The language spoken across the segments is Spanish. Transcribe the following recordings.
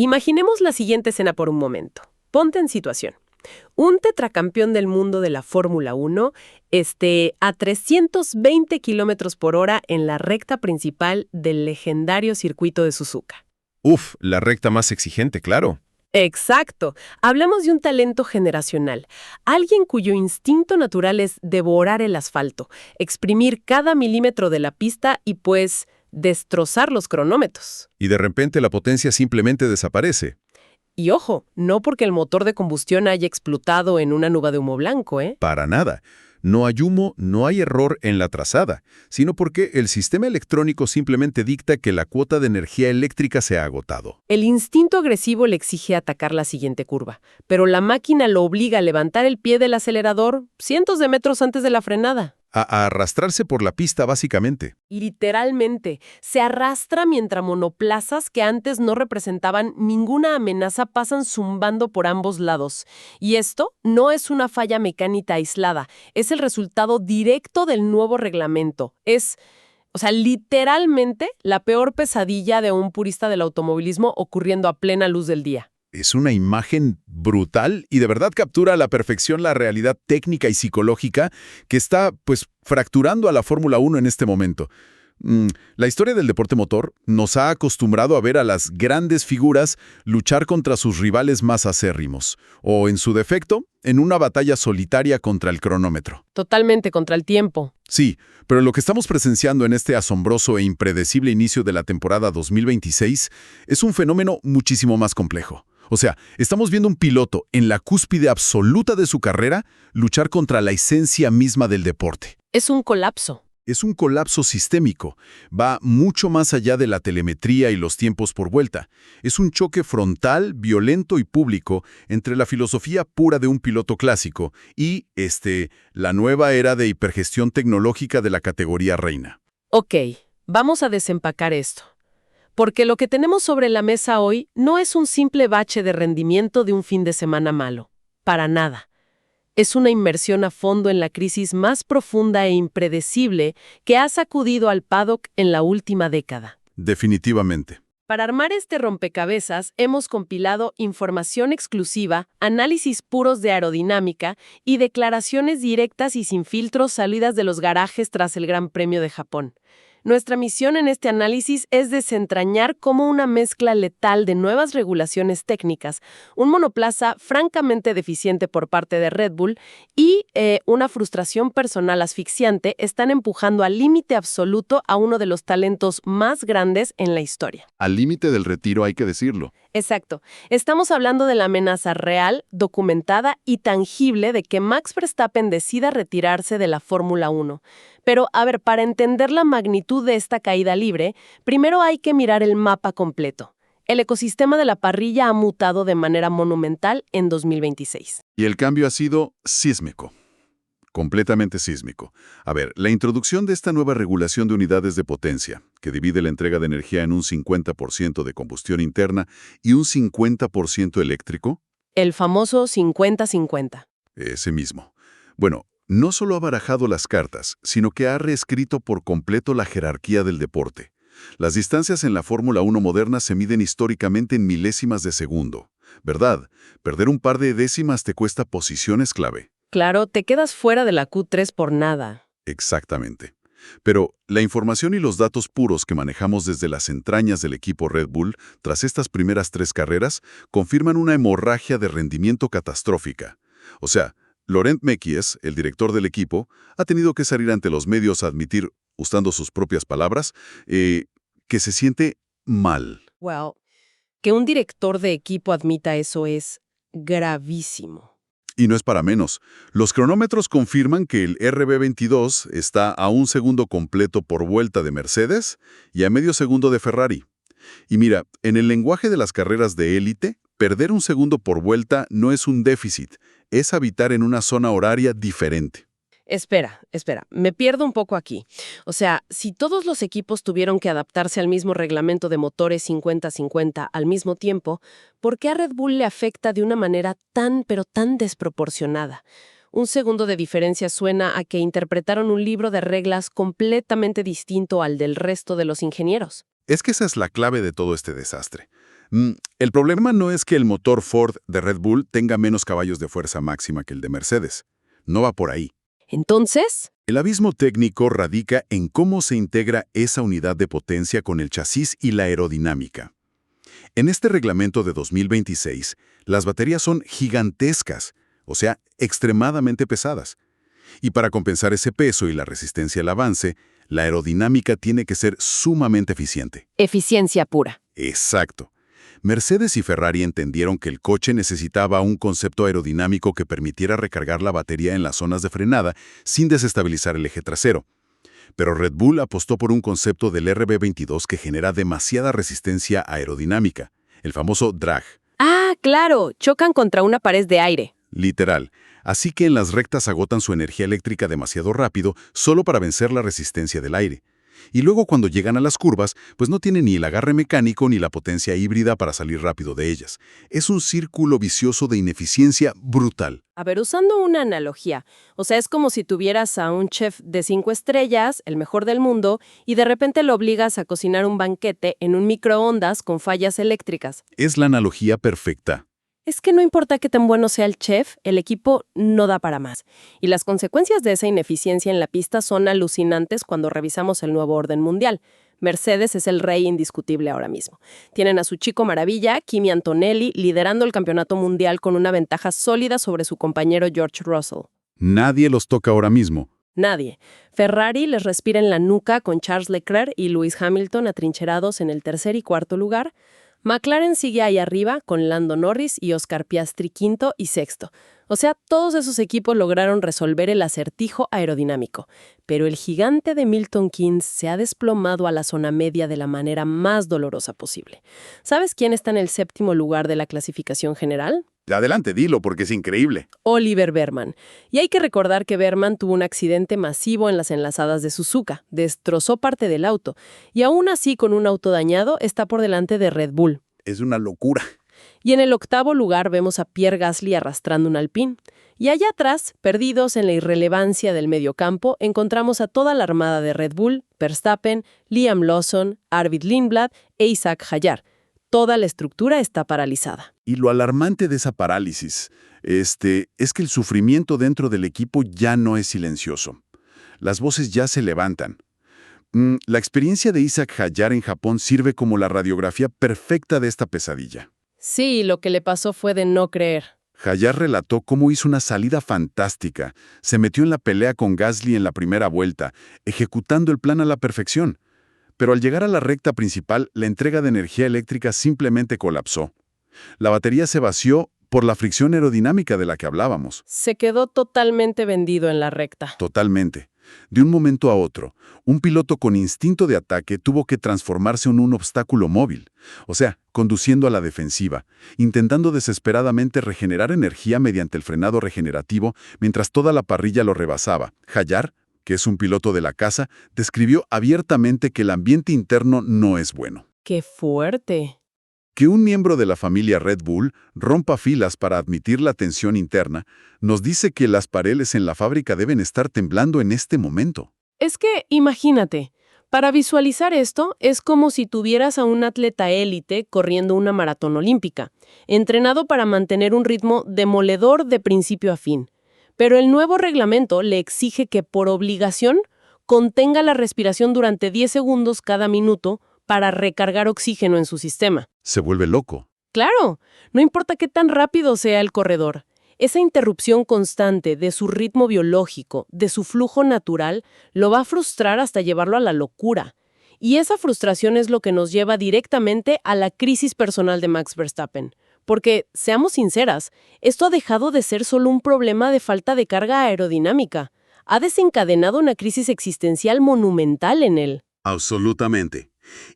Imaginemos la siguiente escena por un momento. Ponte en situación. Un tetracampeón del mundo de la Fórmula 1 a 320 kilómetros por hora en la recta principal del legendario circuito de Suzuka. Uf, la recta más exigente, claro. Exacto. Hablamos de un talento generacional. Alguien cuyo instinto natural es devorar el asfalto, exprimir cada milímetro de la pista y, pues, destrozar los cronómetros. Y de repente la potencia simplemente desaparece. Y ojo, no porque el motor de combustión haya explotado en una nube de humo blanco, ¿eh? Para nada. No hay humo, no hay error en la trazada, sino porque el sistema electrónico simplemente dicta que la cuota de energía eléctrica se ha agotado. El instinto agresivo le exige atacar la siguiente curva, pero la máquina lo obliga a levantar el pie del acelerador cientos de metros antes de la frenada. A arrastrarse por la pista, básicamente. Literalmente, se arrastra mientras monoplazas que antes no representaban ninguna amenaza pasan zumbando por ambos lados. Y esto no es una falla mecánica aislada, es el resultado directo del nuevo reglamento. Literalmente la peor pesadilla de un purista del automovilismo ocurriendo a plena luz del día. Es una imagen brutal y de verdad captura a la perfección la realidad técnica y psicológica que está, fracturando a la Fórmula 1 en este momento. La historia del deporte motor nos ha acostumbrado a ver a las grandes figuras luchar contra sus rivales más acérrimos, o en su defecto, en una batalla solitaria contra el cronómetro. Totalmente contra el tiempo. Sí, pero lo que estamos presenciando en este asombroso e impredecible inicio de la temporada 2026 es un fenómeno muchísimo más complejo. O sea, estamos viendo un piloto en la cúspide absoluta de su carrera luchar contra la esencia misma del deporte. Es un colapso. Es un colapso sistémico. Va mucho más allá de la telemetría y los tiempos por vuelta. Es un choque frontal, violento y público entre la filosofía pura de un piloto clásico y, la nueva era de hipergestión tecnológica de la categoría reina. Ok, vamos a desempacar esto. Porque lo que tenemos sobre la mesa hoy no es un simple bache de rendimiento de un fin de semana malo. Para nada. Es una inmersión a fondo en la crisis más profunda e impredecible que ha sacudido al paddock en la última década. Definitivamente. Para armar este rompecabezas, hemos compilado información exclusiva, análisis puros de aerodinámica y declaraciones directas y sin filtros salidas de los garajes tras el Gran Premio de Japón. Nuestra misión en este análisis es desentrañar cómo una mezcla letal de nuevas regulaciones técnicas, un monoplaza francamente deficiente por parte de Red Bull y una frustración personal asfixiante están empujando al límite absoluto a uno de los talentos más grandes en la historia. Al límite del retiro, hay que decirlo. Exacto. Estamos hablando de la amenaza real, documentada y tangible de que Max Verstappen decida retirarse de la Fórmula 1. Pero, para entender la magnitud de esta caída libre, primero hay que mirar el mapa completo. El ecosistema de la parrilla ha mutado de manera monumental en 2026. Y el cambio ha sido sísmico. Completamente sísmico. La introducción de esta nueva regulación de unidades de potencia, que divide la entrega de energía en un 50% de combustión interna y un 50% eléctrico. El famoso 50-50. Ese mismo. No solo ha barajado las cartas, sino que ha reescrito por completo la jerarquía del deporte. Las distancias en la Fórmula 1 moderna se miden históricamente en milésimas de segundo. ¿Verdad? Perder un par de décimas te cuesta posiciones clave. Claro, te quedas fuera de la Q3 por nada. Exactamente. Pero la información y los datos puros que manejamos desde las entrañas del equipo Red Bull tras estas primeras 3 carreras confirman una hemorragia de rendimiento catastrófica. O sea, Laurent Mekies, el director del equipo, ha tenido que salir ante los medios a admitir, usando sus propias palabras, que se siente mal. Well, que un director de equipo admita eso es gravísimo. Y no es para menos. Los cronómetros confirman que el RB22 está a 1 segundo completo por vuelta de Mercedes y a medio segundo de Ferrari. Y mira, en el lenguaje de las carreras de élite, perder 1 segundo por vuelta no es un déficit, es habitar en una zona horaria diferente. Espera, me pierdo un poco aquí. O sea, si todos los equipos tuvieron que adaptarse al mismo reglamento de motores 50-50 al mismo tiempo, ¿por qué a Red Bull le afecta de una manera tan desproporcionada? 1 segundo de diferencia suena a que interpretaron un libro de reglas completamente distinto al del resto de los ingenieros. Es que esa es la clave de todo este desastre. El problema no es que el motor Ford de Red Bull tenga menos caballos de fuerza máxima que el de Mercedes. No va por ahí. Entonces, El abismo técnico radica en cómo se integra esa unidad de potencia con el chasis y la aerodinámica. En este reglamento de 2026, las baterías son gigantescas, o sea, extremadamente pesadas. Y para compensar ese peso y la resistencia al avance, la aerodinámica tiene que ser sumamente eficiente. eficiencia pura. Exacto. Mercedes y Ferrari entendieron que el coche necesitaba un concepto aerodinámico que permitiera recargar la batería en las zonas de frenada sin desestabilizar el eje trasero. Pero Red Bull apostó por un concepto del RB22 que genera demasiada resistencia aerodinámica, el famoso drag. Ah, claro, chocan contra una pared de aire. Literal. Así que en las rectas agotan su energía eléctrica demasiado rápido solo para vencer la resistencia del aire. Y luego cuando llegan a las curvas, pues no tienen ni el agarre mecánico ni la potencia híbrida para salir rápido de ellas. Es un círculo vicioso de ineficiencia brutal. A ver, usando una analogía, o sea, es como si tuvieras a un chef de 5 estrellas, el mejor del mundo, y de repente lo obligas a cocinar un banquete en un microondas con fallas eléctricas. Es la analogía perfecta. Es que no importa qué tan bueno sea el chef, el equipo no da para más. Y las consecuencias de esa ineficiencia en la pista son alucinantes cuando revisamos el nuevo orden mundial. Mercedes es el rey indiscutible ahora mismo. Tienen a su chico maravilla, Kimi Antonelli, liderando el campeonato mundial con una ventaja sólida sobre su compañero George Russell. Nadie los toca ahora mismo. Nadie. Ferrari les respira en la nuca con Charles Leclerc y Lewis Hamilton atrincherados en el tercer y cuarto lugar. McLaren sigue ahí arriba con Lando Norris y Oscar Piastri quinto y sexto. O sea, todos esos equipos lograron resolver el acertijo aerodinámico. Pero el gigante de Milton Keynes se ha desplomado a la zona media de la manera más dolorosa posible. ¿Sabes quién está en el séptimo lugar de la clasificación general? Adelante, dilo, porque es increíble. Oliver Behrman. Y hay que recordar que Behrman tuvo un accidente masivo en las enlazadas de Suzuka, destrozó parte del auto, y aún así con un auto dañado está por delante de Red Bull. Es una locura. Y en el octavo lugar vemos a Pierre Gasly arrastrando un Alpine. Y allá atrás, perdidos en la irrelevancia del mediocampo, encontramos a toda la armada de Red Bull, Verstappen, Liam Lawson, Arvid Lindblad e Isaac Hayar. Toda la estructura está paralizada. Y lo alarmante de esa parálisis, es que el sufrimiento dentro del equipo ya no es silencioso. Las voces ya se levantan. La experiencia de Isaac Hayar en Japón sirve como la radiografía perfecta de esta pesadilla. Sí, lo que le pasó fue de no creer. Hayar relató cómo hizo una salida fantástica. Se metió en la pelea con Gasly en la primera vuelta, ejecutando el plan a la perfección. Pero al llegar a la recta principal, la entrega de energía eléctrica simplemente colapsó. La batería se vació por la fricción aerodinámica de la que hablábamos. Se quedó totalmente vendido en la recta. Totalmente. De un momento a otro, un piloto con instinto de ataque tuvo que transformarse en un obstáculo móvil, o sea, conduciendo a la defensiva, intentando desesperadamente regenerar energía mediante el frenado regenerativo mientras toda la parrilla lo rebasaba. Hayar, que es un piloto de la casa, describió abiertamente que el ambiente interno no es bueno. ¡Qué fuerte! Que un miembro de la familia Red Bull rompa filas para admitir la tensión interna, nos dice que las paredes en la fábrica deben estar temblando en este momento. Es que, imagínate, para visualizar esto es como si tuvieras a un atleta élite corriendo una maratón olímpica, entrenado para mantener un ritmo demoledor de principio a fin. Pero el nuevo reglamento le exige que, por obligación, contenga la respiración durante 10 segundos cada minuto para recargar oxígeno en su sistema. Se vuelve loco. Claro, no importa qué tan rápido sea el corredor. Esa interrupción constante de su ritmo biológico, de su flujo natural, lo va a frustrar hasta llevarlo a la locura. Y esa frustración es lo que nos lleva directamente a la crisis personal de Max Verstappen. Porque, seamos sinceras, esto ha dejado de ser solo un problema de falta de carga aerodinámica. Ha desencadenado una crisis existencial monumental en él. Absolutamente.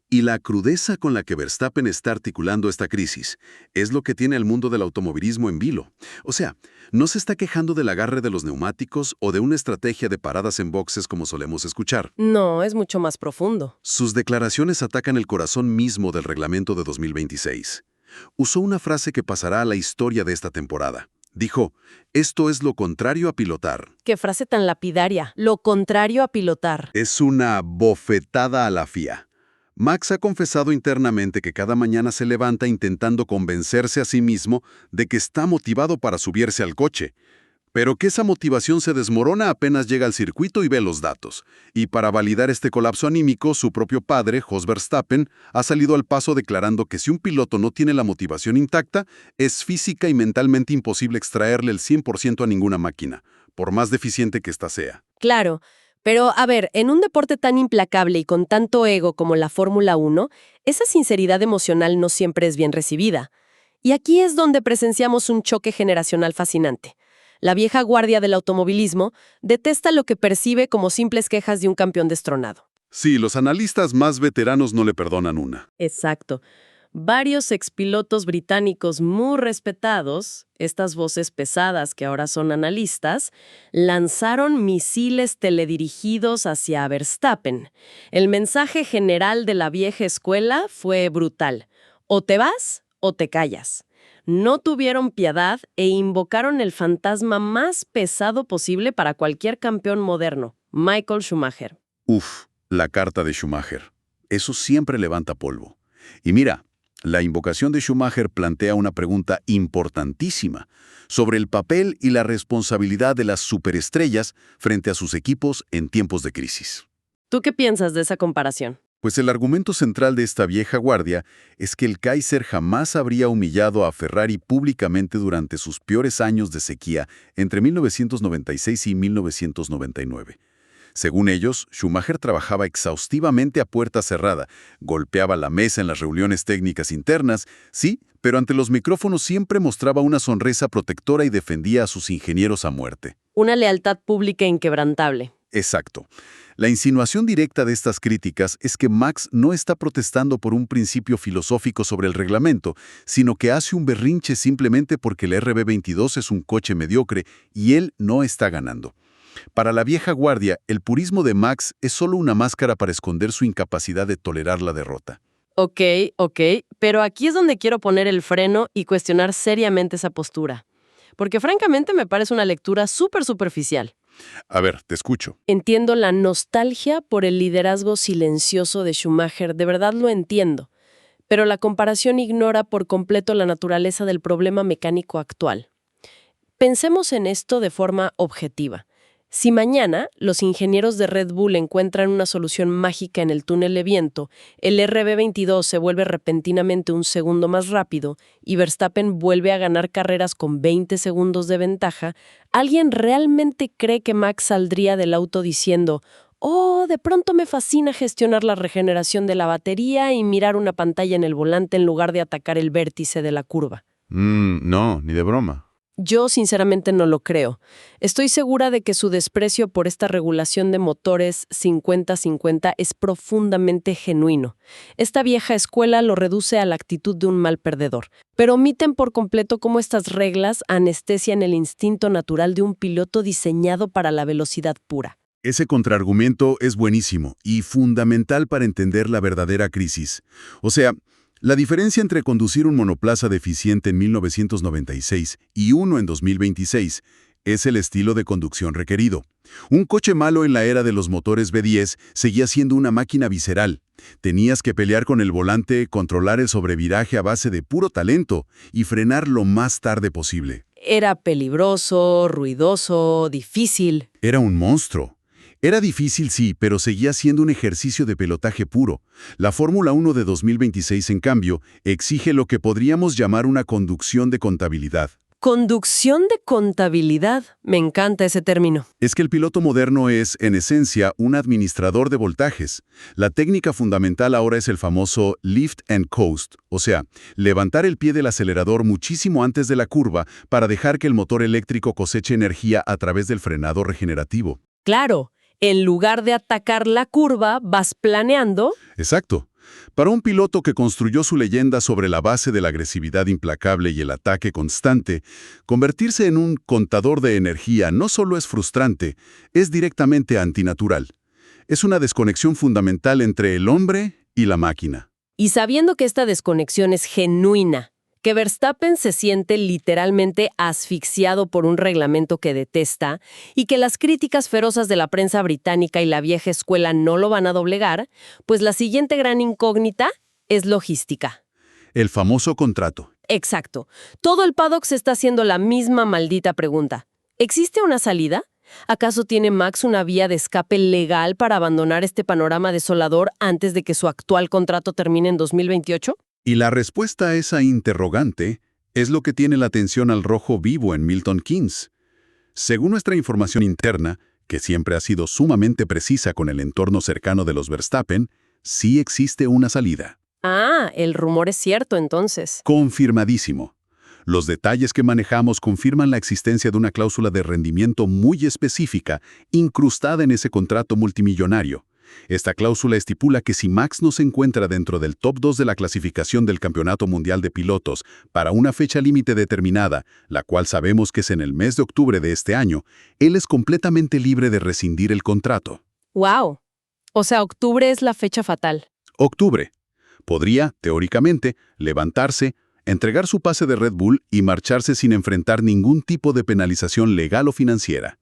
Y la crudeza con la que Verstappen está articulando esta crisis es lo que tiene al mundo del automovilismo en vilo. O sea, no se está quejando del agarre de los neumáticos o de una estrategia de paradas en boxes como solemos escuchar. No, es mucho más profundo. Sus declaraciones atacan el corazón mismo del reglamento de 2026. Usó una frase que pasará a la historia de esta temporada. Dijo, esto es lo contrario a pilotar. Qué frase tan lapidaria. Lo contrario a pilotar. Es una bofetada a la FIA. Max ha confesado internamente que cada mañana se levanta intentando convencerse a sí mismo de que está motivado para subirse al coche, pero que esa motivación se desmorona apenas llega al circuito y ve los datos. Y para validar este colapso anímico, su propio padre, Jos Verstappen, ha salido al paso declarando que si un piloto no tiene la motivación intacta, es física y mentalmente imposible extraerle el 100% a ninguna máquina, por más deficiente que ésta sea. Claro, pero a ver, en un deporte tan implacable y con tanto ego como la Fórmula 1, esa sinceridad emocional no siempre es bien recibida. Y aquí es donde presenciamos un choque generacional fascinante. La vieja guardia del automovilismo detesta lo que percibe como simples quejas de un campeón destronado. Sí, los analistas más veteranos no le perdonan una. Exacto. Varios expilotos británicos muy respetados, estas voces pesadas que ahora son analistas, lanzaron misiles teledirigidos hacia Verstappen. El mensaje general de la vieja escuela fue brutal. O te vas o te callas. No tuvieron piedad e invocaron el fantasma más pesado posible para cualquier campeón moderno, Michael Schumacher. Uf, la carta de Schumacher. Eso siempre levanta polvo. Y mira, la invocación de Schumacher plantea una pregunta importantísima sobre el papel y la responsabilidad de las superestrellas frente a sus equipos en tiempos de crisis. ¿Tú qué piensas de esa comparación? Pues el argumento central de esta vieja guardia es que el Kaiser jamás habría humillado a Ferrari públicamente durante sus peores años de sequía entre 1996 y 1999. Según ellos, Schumacher trabajaba exhaustivamente a puerta cerrada, golpeaba la mesa en las reuniones técnicas internas, sí, pero ante los micrófonos siempre mostraba una sonrisa protectora y defendía a sus ingenieros a muerte. Una lealtad pública inquebrantable. Exacto. La insinuación directa de estas críticas es que Max no está protestando por un principio filosófico sobre el reglamento, sino que hace un berrinche simplemente porque el RB22 es un coche mediocre y él no está ganando. Para la vieja guardia, el purismo de Max es solo una máscara para esconder su incapacidad de tolerar la derrota. Ok, pero aquí es donde quiero poner el freno y cuestionar seriamente esa postura. Porque francamente me parece una lectura súper superficial. A ver, te escucho. Entiendo la nostalgia por el liderazgo silencioso de Schumacher, de verdad lo entiendo. Pero la comparación ignora por completo la naturaleza del problema mecánico actual. Pensemos en esto de forma objetiva. Si mañana los ingenieros de Red Bull encuentran una solución mágica en el túnel de viento, el RB22 se vuelve repentinamente un segundo más rápido y Verstappen vuelve a ganar carreras con 20 segundos de ventaja, ¿alguien realmente cree que Max saldría del auto diciendo: «Oh, de pronto me fascina gestionar la regeneración de la batería y mirar una pantalla en el volante en lugar de atacar el vértice de la curva»? No, ni de broma. Yo sinceramente no lo creo. Estoy segura de que su desprecio por esta regulación de motores 50-50 es profundamente genuino. Esta vieja escuela lo reduce a la actitud de un mal perdedor, pero omiten por completo cómo estas reglas anestesian el instinto natural de un piloto diseñado para la velocidad pura. Ese contraargumento es buenísimo y fundamental para entender la verdadera crisis. O sea, la diferencia entre conducir un monoplaza deficiente en 1996 y uno en 2026 es el estilo de conducción requerido. Un coche malo en la era de los motores V10 seguía siendo una máquina visceral. Tenías que pelear con el volante, controlar el sobreviraje a base de puro talento y frenar lo más tarde posible. Era peligroso, ruidoso, difícil. Era un monstruo. Era difícil, sí, pero seguía siendo un ejercicio de pilotaje puro. La Fórmula 1 de 2026, en cambio, exige lo que podríamos llamar una conducción de contabilidad. Conducción de contabilidad. Me encanta ese término. Es que el piloto moderno es, en esencia, un administrador de voltajes. La técnica fundamental ahora es el famoso lift and coast, o sea, levantar el pie del acelerador muchísimo antes de la curva para dejar que el motor eléctrico coseche energía a través del frenado regenerativo. Claro. En lugar de atacar la curva, vas planeando. Exacto. Para un piloto que construyó su leyenda sobre la base de la agresividad implacable y el ataque constante, convertirse en un contador de energía no solo es frustrante, es directamente antinatural. Es una desconexión fundamental entre el hombre y la máquina. Y sabiendo que esta desconexión es genuina, que Verstappen se siente literalmente asfixiado por un reglamento que detesta y que las críticas ferozas de la prensa británica y la vieja escuela no lo van a doblegar, pues la siguiente gran incógnita es logística. El famoso contrato. Exacto. Todo el paddock se está haciendo la misma maldita pregunta. ¿Existe una salida? ¿Acaso tiene Max una vía de escape legal para abandonar este panorama desolador antes de que su actual contrato termine en 2028? Y la respuesta a esa interrogante es lo que tiene la atención al rojo vivo en Milton Keynes. Según nuestra información interna, que siempre ha sido sumamente precisa con el entorno cercano de los Verstappen, sí existe una salida. Ah, el rumor es cierto entonces. Confirmadísimo. Los detalles que manejamos confirman la existencia de una cláusula de rendimiento muy específica, incrustada en ese contrato multimillonario. Esta cláusula estipula que si Max no se encuentra dentro del top 2 de la clasificación del Campeonato Mundial de Pilotos para una fecha límite determinada, la cual sabemos que es en el mes de octubre de este año, él es completamente libre de rescindir el contrato. ¡Wow! O sea, octubre es la fecha fatal. Octubre. Podría, teóricamente, levantarse, entregar su pase de Red Bull y marcharse sin enfrentar ningún tipo de penalización legal o financiera.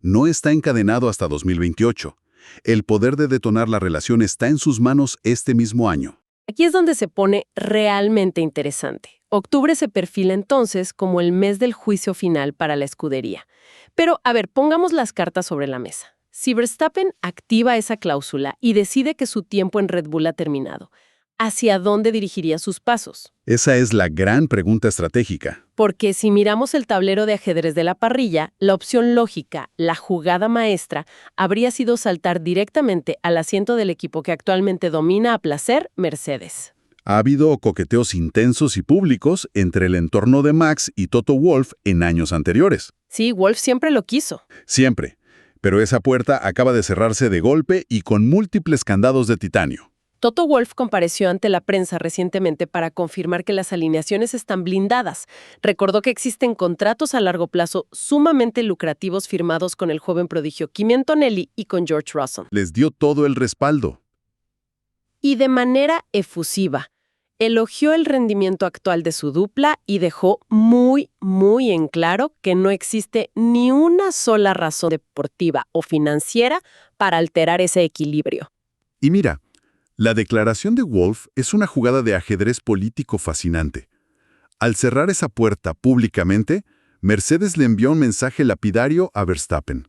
No está encadenado hasta 2028. El poder de detonar la relación está en sus manos este mismo año. Aquí es donde se pone realmente interesante. Octubre se perfila entonces como el mes del juicio final para la escudería. Pero, a ver, pongamos las cartas sobre la mesa. Si Verstappen activa esa cláusula y decide que su tiempo en Red Bull ha terminado, ¿hacia dónde dirigiría sus pasos? Esa es la gran pregunta estratégica. Porque si miramos el tablero de ajedrez de la parrilla, la opción lógica, la jugada maestra, habría sido saltar directamente al asiento del equipo que actualmente domina a placer, Mercedes. Ha habido coqueteos intensos y públicos entre el entorno de Max y Toto Wolff en años anteriores. Sí, Wolff siempre lo quiso. Siempre. Pero esa puerta acaba de cerrarse de golpe y con múltiples candados de titanio. Toto Wolff compareció ante la prensa recientemente para confirmar que las alineaciones están blindadas. Recordó que existen contratos a largo plazo sumamente lucrativos firmados con el joven prodigio Kimi Antonelli y con George Russell. Les dio todo el respaldo. Y de manera efusiva, elogió el rendimiento actual de su dupla y dejó muy en claro que no existe ni una sola razón deportiva o financiera para alterar ese equilibrio. Y mira, la declaración de Wolff es una jugada de ajedrez político fascinante. Al cerrar esa puerta públicamente, Mercedes le envió un mensaje lapidario a Verstappen.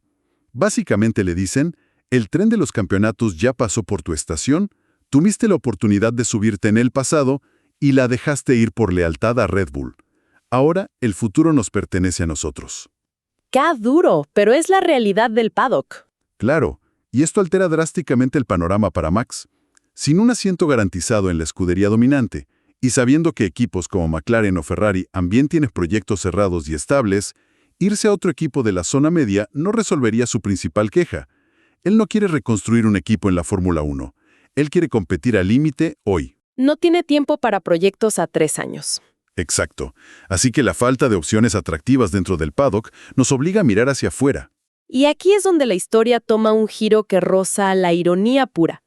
Básicamente le dicen, el tren de los campeonatos ya pasó por tu estación, tuviste la oportunidad de subirte en el pasado y la dejaste ir por lealtad a Red Bull. Ahora el futuro nos pertenece a nosotros. ¡Qué duro! Pero es la realidad del paddock. Claro, y esto altera drásticamente el panorama para Max. Sin un asiento garantizado en la escudería dominante, y sabiendo que equipos como McLaren o Ferrari también tienen proyectos cerrados y estables, irse a otro equipo de la zona media no resolvería su principal queja. Él no quiere reconstruir un equipo en la Fórmula 1. Él quiere competir al límite hoy. No tiene tiempo para proyectos a 3 años. Exacto. Así que la falta de opciones atractivas dentro del paddock nos obliga a mirar hacia afuera. Y aquí es donde la historia toma un giro que roza la ironía pura.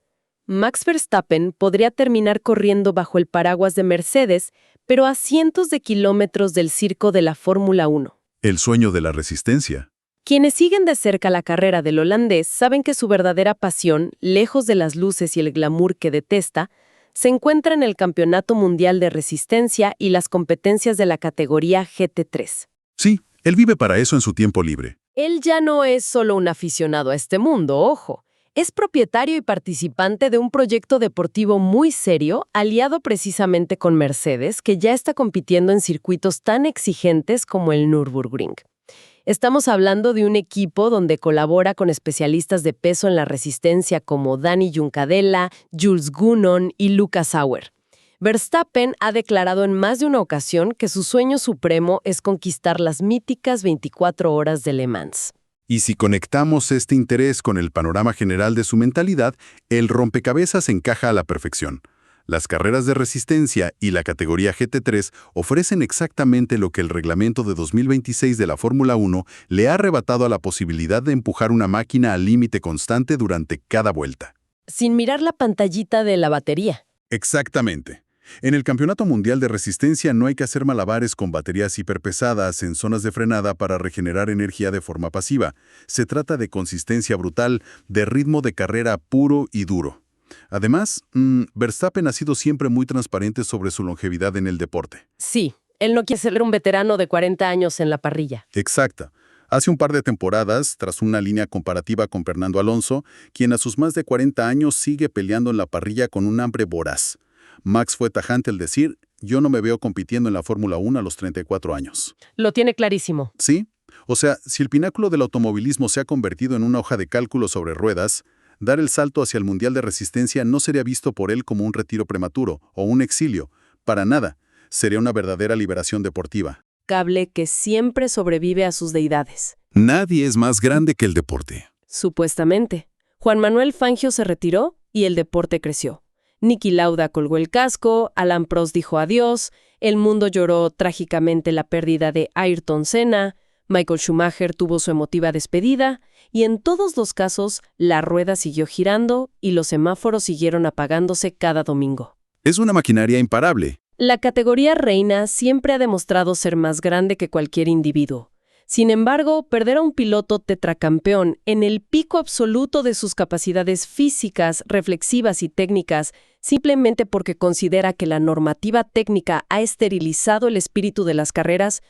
Max Verstappen podría terminar corriendo bajo el paraguas de Mercedes, pero a cientos de kilómetros del circo de la Fórmula 1. El sueño de la resistencia. Quienes siguen de cerca la carrera del holandés saben que su verdadera pasión, lejos de las luces y el glamour que detesta, se encuentra en el Campeonato Mundial de Resistencia y las competencias de la categoría GT3. Sí, él vive para eso en su tiempo libre. Él ya no es solo un aficionado a este mundo, ojo. Es propietario y participante de un proyecto deportivo muy serio, aliado precisamente con Mercedes, que ya está compitiendo en circuitos tan exigentes como el Nürburgring. Estamos hablando de un equipo donde colabora con especialistas de peso en la resistencia como Dani Juncadella, Jules Gunnon y Lucas Sauer. Verstappen ha declarado en más de una ocasión que su sueño supremo es conquistar las míticas 24 horas de Le Mans. Y si conectamos este interés con el panorama general de su mentalidad, el rompecabezas encaja a la perfección. Las carreras de resistencia y la categoría GT3 ofrecen exactamente lo que el reglamento de 2026 de la Fórmula 1 le ha arrebatado a la posibilidad de empujar una máquina al límite constante durante cada vuelta. Sin mirar la pantallita de la batería. Exactamente. En el Campeonato Mundial de Resistencia no hay que hacer malabares con baterías hiperpesadas en zonas de frenada para regenerar energía de forma pasiva. Se trata de consistencia brutal, de ritmo de carrera puro y duro. Además, Verstappen ha sido siempre muy transparente sobre su longevidad en el deporte. Sí, él no quiere ser un veterano de 40 años en la parrilla. Exacta. Hace un par de temporadas, tras una línea comparativa con Fernando Alonso, quien a sus más de 40 años sigue peleando en la parrilla con un hambre voraz. Max fue tajante al decir, yo no me veo compitiendo en la Fórmula 1 a los 34 años. Lo tiene clarísimo. ¿Sí? O sea, si el pináculo del automovilismo se ha convertido en una hoja de cálculo sobre ruedas, dar el salto hacia el Mundial de Resistencia no sería visto por él como un retiro prematuro o un exilio. Para nada. Sería una verdadera liberación deportiva. Cable que siempre sobrevive a sus deidades. Nadie es más grande que el deporte. Supuestamente. Juan Manuel Fangio se retiró y el deporte creció. Niki Lauda colgó el casco, Alain Prost dijo adiós, el mundo lloró trágicamente la pérdida de Ayrton Senna, Michael Schumacher tuvo su emotiva despedida, y en todos los casos la rueda siguió girando y los semáforos siguieron apagándose cada domingo. Es una maquinaria imparable. La categoría reina siempre ha demostrado ser más grande que cualquier individuo. Sin embargo, perder a un piloto tetracampeón en el pico absoluto de sus capacidades físicas, reflexivas y técnicas, simplemente porque considera que la normativa técnica ha esterilizado el espíritu de las carreras,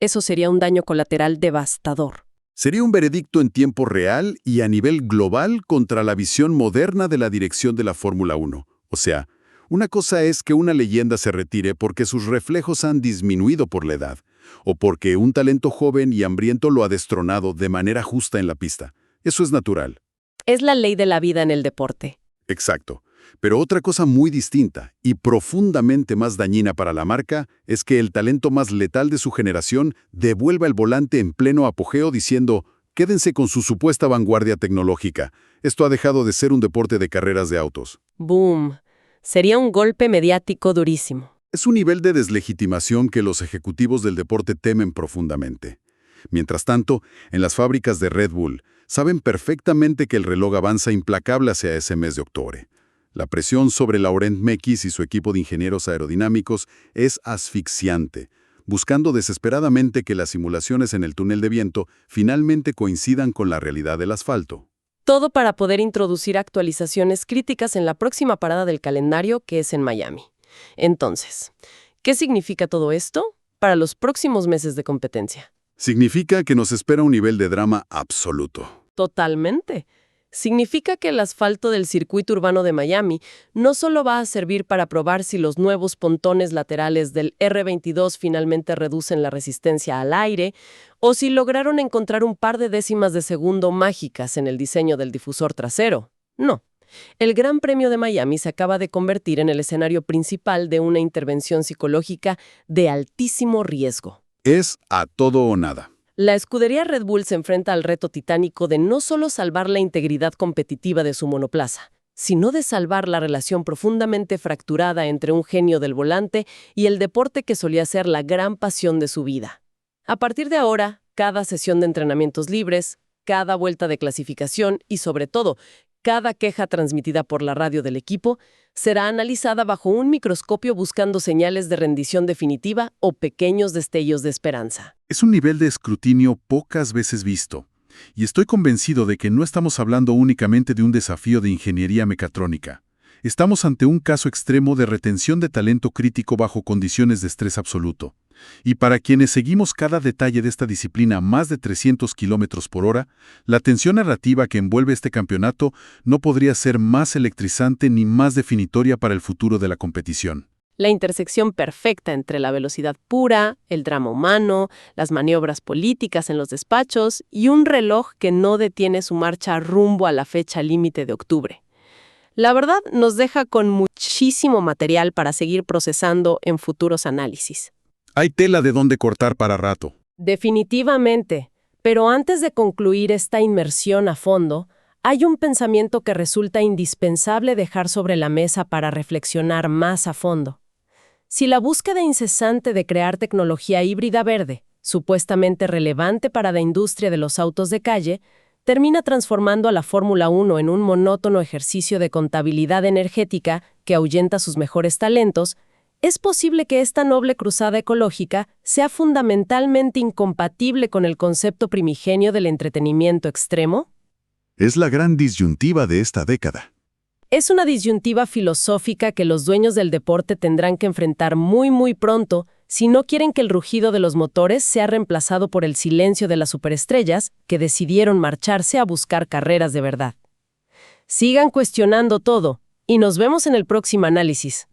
eso sería un daño colateral devastador. Sería un veredicto en tiempo real y a nivel global contra la visión moderna de la dirección de la Fórmula 1. O sea, una cosa es que una leyenda se retire porque sus reflejos han disminuido por la edad, o porque un talento joven y hambriento lo ha destronado de manera justa en la pista. Eso es natural. Es la ley de la vida en el deporte. Exacto. Pero otra cosa muy distinta y profundamente más dañina para la marca es que el talento más letal de su generación devuelva el volante en pleno apogeo diciendo, quédense con su supuesta vanguardia tecnológica. Esto ha dejado de ser un deporte de carreras de autos. ¡Boom! Sería un golpe mediático durísimo. Es un nivel de deslegitimación que los ejecutivos del deporte temen profundamente. Mientras tanto, en las fábricas de Red Bull, saben perfectamente que el reloj avanza implacable hacia ese mes de octubre. La presión sobre Laurent Mekies y su equipo de ingenieros aerodinámicos es asfixiante, buscando desesperadamente que las simulaciones en el túnel de viento finalmente coincidan con la realidad del asfalto. Todo para poder introducir actualizaciones críticas en la próxima parada del calendario, que es en Miami. Entonces, ¿qué significa todo esto para los próximos meses de competencia? Significa que nos espera un nivel de drama absoluto. Totalmente. Significa que el asfalto del circuito urbano de Miami no solo va a servir para probar si los nuevos pontones laterales del R22 finalmente reducen la resistencia al aire, o si lograron encontrar un par de décimas de segundo mágicas en el diseño del difusor trasero. No. El Gran Premio de Miami se acaba de convertir en el escenario principal de una intervención psicológica de altísimo riesgo. Es a todo o nada. La escudería Red Bull se enfrenta al reto titánico de no solo salvar la integridad competitiva de su monoplaza, sino de salvar la relación profundamente fracturada entre un genio del volante y el deporte que solía ser la gran pasión de su vida. A partir de ahora, cada sesión de entrenamientos libres, cada vuelta de clasificación y, sobre todo, cada queja transmitida por la radio del equipo será analizada bajo un microscopio buscando señales de rendición definitiva o pequeños destellos de esperanza. Es un nivel de escrutinio pocas veces visto, y estoy convencido de que no estamos hablando únicamente de un desafío de ingeniería mecatrónica. Estamos ante un caso extremo de retención de talento crítico bajo condiciones de estrés absoluto. Y para quienes seguimos cada detalle de esta disciplina a más de 300 km por hora, la tensión narrativa que envuelve este campeonato no podría ser más electrizante ni más definitoria para el futuro de la competición. La intersección perfecta entre la velocidad pura, el drama humano, las maniobras políticas en los despachos y un reloj que no detiene su marcha rumbo a la fecha límite de octubre. La verdad, nos deja con muchísimo material para seguir procesando en futuros análisis. Hay tela de dónde cortar para rato. Definitivamente. Pero antes de concluir esta inmersión a fondo, hay un pensamiento que resulta indispensable dejar sobre la mesa para reflexionar más a fondo. Si la búsqueda incesante de crear tecnología híbrida verde, supuestamente relevante para la industria de los autos de calle, termina transformando a la Fórmula 1 en un monótono ejercicio de contabilidad energética que ahuyenta sus mejores talentos, ¿es posible que esta noble cruzada ecológica sea fundamentalmente incompatible con el concepto primigenio del entretenimiento extremo? Es la gran disyuntiva de esta década. Es una disyuntiva filosófica que los dueños del deporte tendrán que enfrentar muy pronto si no quieren que el rugido de los motores sea reemplazado por el silencio de las superestrellas que decidieron marcharse a buscar carreras de verdad. Sigan cuestionando todo y nos vemos en el próximo análisis.